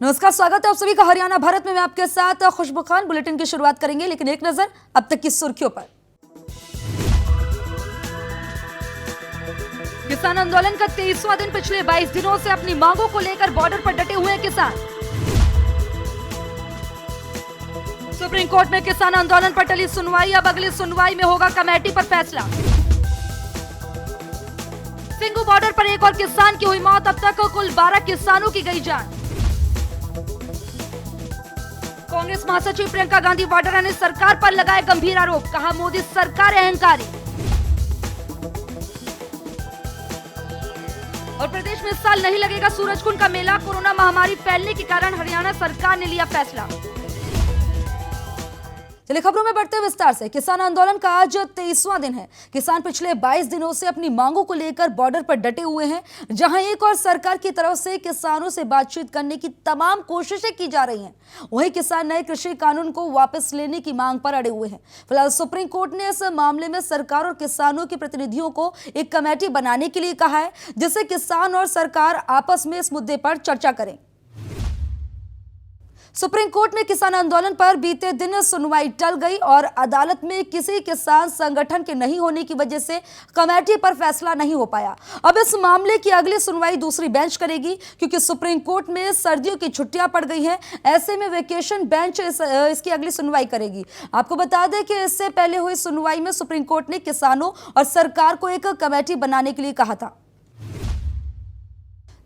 नमस्कार, स्वागत है आप सभी का हरियाणा भारत में। मैं आपके साथ खुशबू खान। बुलेटिन की शुरुआत करेंगे, लेकिन एक नजर अब तक की सुर्खियों पर। किसान आंदोलन का 23वां दिन। पिछले 22 दिनों से अपनी मांगों को लेकर बॉर्डर पर डटे हुए हैं किसान। सुप्रीम कोर्ट में किसान आंदोलन पर टली सुनवाई। अब अगली सुनवाई में होगा कमेटी पर फैसला। सिंगू बॉर्डर पर एक और किसान की हुई मौत। अब तक कुल 12 किसानों की गई जान। कांग्रेस महासचिव प्रियंका गांधी वाड्रा ने सरकार पर लगाए गंभीर आरोप। कहा, मोदी सरकार अहंकारी। और प्रदेश में इस साल नहीं लगेगा सूरजकुंड का मेला। कोरोना महामारी फैलने के कारण हरियाणा सरकार ने लिया फैसला। चलिए खबरों में बढ़ते विस्तार से। किसान आंदोलन का आज 23वां दिन है। किसान पिछले 22 दिनों से अपनी मांगों को लेकर बॉर्डर पर डटे हुए हैं, जहां एक और सरकार की तरफ से किसानों से बातचीत करने की तमाम कोशिशें की जा रही हैं, वहीं किसान नए कृषि कानून को वापस लेने की मांग पर अड़े हुए हैं। फिलहाल सुप्रीम कोर्ट ने इस मामले में सरकार और किसानों के प्रतिनिधियों को एक कमेटी बनाने के लिए कहा है, जिससे किसान और सरकार आपस में इस मुद्दे पर चर्चा करें। सुप्रीम कोर्ट में किसान आंदोलन पर बीते दिन सुनवाई टल गई और अदालत में किसी किसान संगठन के नहीं होने की वजह से कमेटी पर फैसला नहीं हो पाया। अब इस मामले की अगली सुनवाई दूसरी बेंच करेगी, क्योंकि सुप्रीम कोर्ट में सर्दियों की छुट्टियां पड़ गई हैं। ऐसे में वेकेशन बेंच इसकी अगली सुनवाई करेगी। आपको बता दें कि इससे पहले हुई सुनवाई में सुप्रीम कोर्ट ने किसानों और सरकार को एक कमेटी बनाने के लिए कहा था।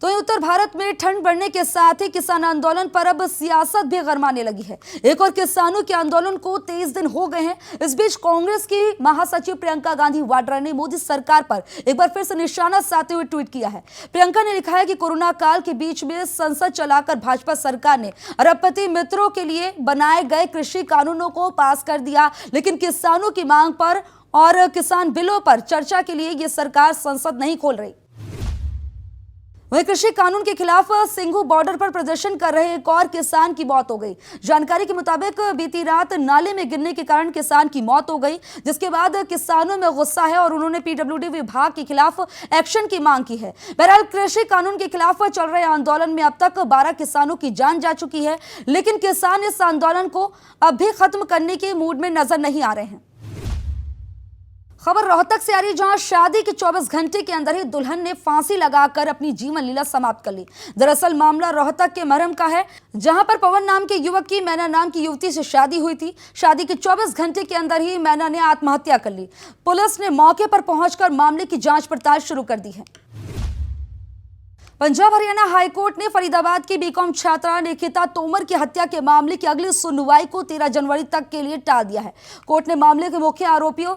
तो उत्तर भारत में ठंड बढ़ने के साथ ही किसान आंदोलन पर अब सियासत भी गरमाने लगी है। एक और किसानों के आंदोलन को 23 दिन हो गए हैं। इस बीच कांग्रेस की महासचिव प्रियंका गांधी वाड्रा ने मोदी सरकार पर एक बार फिर से निशाना साधते हुए ट्वीट किया है। प्रियंका ने लिखा है कि कोरोना काल के बीच में संसद चलाकर भाजपा सरकार ने अरबपति मित्रों के लिए बनाए गए कृषि कानूनों को पास कर दिया, लेकिन किसानों की मांग पर और किसान बिलों पर चर्चा के लिए ये सरकार संसद नहीं खोल रही। वहीं कृषि कानून के खिलाफ सिंघू बॉर्डर पर प्रदर्शन कर रहे एक और किसान की मौत हो गई। जानकारी के मुताबिक बीती रात नाले में गिरने के कारण किसान की मौत हो गई, जिसके बाद किसानों में गुस्सा है और उन्होंने पीडब्ल्यूडी विभाग के खिलाफ एक्शन की मांग की है। बहरहाल कृषि कानून के खिलाफ चल रहे आंदोलन में अब तक 12 किसानों की जान जा चुकी है, लेकिन किसान इस आंदोलन को अब भी खत्म करने के मूड में नजर नहीं आ रहे हैं। खबर रोहतक से आ रही, जहां शादी के 24 घंटे के अंदर ही दुल्हन ने फांसी लगाकर अपनी जीवन लीला समाप्त कर ली। दरअसल मामला रोहतक के मरहम का है, जहां पर पवन नाम के युवक की मैना नाम की युवती से शादी हुई थी। शादी के 24 घंटे के अंदर ही मैना ने आत्महत्या कर ली। पुलिस ने मौके पर पहुंचकर मामले की जांच पड़ताल शुरू कर दी है। पंजाब हरियाणा हाईकोर्ट ने फरीदाबाद की बीकॉम छात्रा निकिता तोमर की हत्या के मामले की अगली सुनवाई को 13 जनवरी तक के लिए टाल दिया है। कोर्ट ने मामले के मुख्य आरोपियों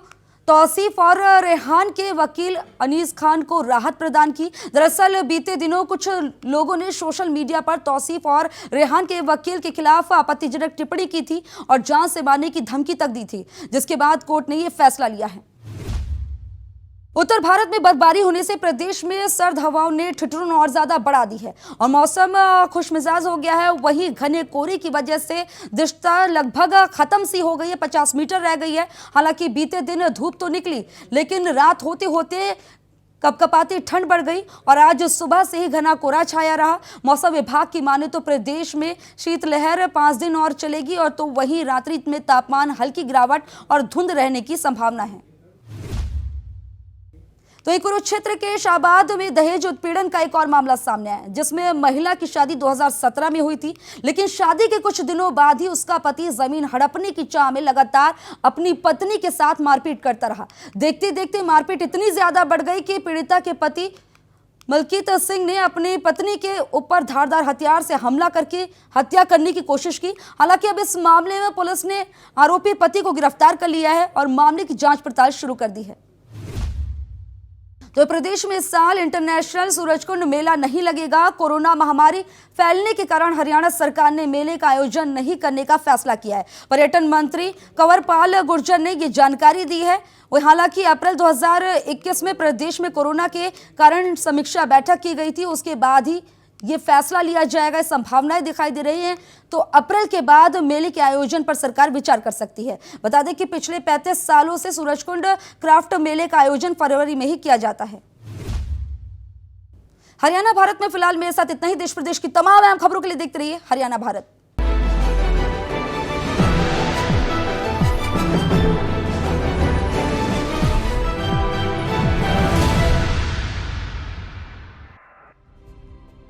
तौसीफ और रेहान के वकील अनीस खान को राहत प्रदान की। दरअसल बीते दिनों कुछ लोगों ने सोशल मीडिया पर तौसीफ और रेहान के वकील के खिलाफ आपत्तिजनक टिप्पणी की थी और जान से मारने की धमकी तक दी थी, जिसके बाद कोर्ट ने यह फैसला लिया है। उत्तर भारत में बर्फबारी होने से प्रदेश में सर्द हवाओं ने ठिठुरन और ज्यादा बढ़ा दी है और मौसम खुशमिजाज हो गया है। वहीं घने कोहरे की वजह से दिशा लगभग खत्म सी हो गई है, 50 मीटर रह गई है। हालांकि बीते दिन धूप तो निकली, लेकिन रात होते होते कपकपाती ठंड बढ़ गई और आज सुबह से ही घना कोहरा छाया रहा। मौसम विभाग की माने तो प्रदेश में शीतलहर 5 दिन और चलेगी, और तो वहीं रात्रि में तापमान हल्की गिरावट और धुंध रहने की संभावना है। तो कुरुक्षेत्र के शाहबाद में दहेज उत्पीड़न का एक और मामला सामने आया, जिसमें महिला की शादी 2017 में हुई थी, लेकिन शादी के कुछ दिनों बाद ही उसका पति जमीन हड़पने की चाह में लगातार अपनी पत्नी के साथ मारपीट करता रहा। देखते देखते मारपीट इतनी ज्यादा बढ़ गई कि पीड़िता के पति मलकीत सिंह ने अपनी पत्नी के ऊपर धारदार हथियार से हमला करके हत्या करने की कोशिश की। हालांकि अब इस मामले में पुलिस ने आरोपी पति को गिरफ्तार कर लिया है और मामले की जांच पड़ताल शुरू कर दी है। तो प्रदेश में इस साल इंटरनेशनल सूरजकुंड मेला नहीं लगेगा। कोरोना महामारी फैलने के कारण हरियाणा सरकार ने मेले का आयोजन नहीं करने का फैसला किया है। पर्यटन मंत्री कंवरपाल गुर्जर ने ये जानकारी दी है। हालांकि अप्रैल 2021 में प्रदेश में कोरोना के कारण समीक्षा बैठक की गई थी, उसके बाद ही ये फैसला लिया जाएगा, संभावनाएं दिखाई दे रही हैं। तो अप्रैल के बाद मेले के आयोजन पर सरकार विचार कर सकती है। बता दें कि पिछले 35 सालों से सूरजकुंड क्राफ्ट मेले का आयोजन फरवरी में ही किया जाता है। हरियाणा भारत में फिलहाल मेरे साथ इतना ही। देश प्रदेश की तमाम अहम खबरों के लिए देखते रहिए हरियाणा भारत।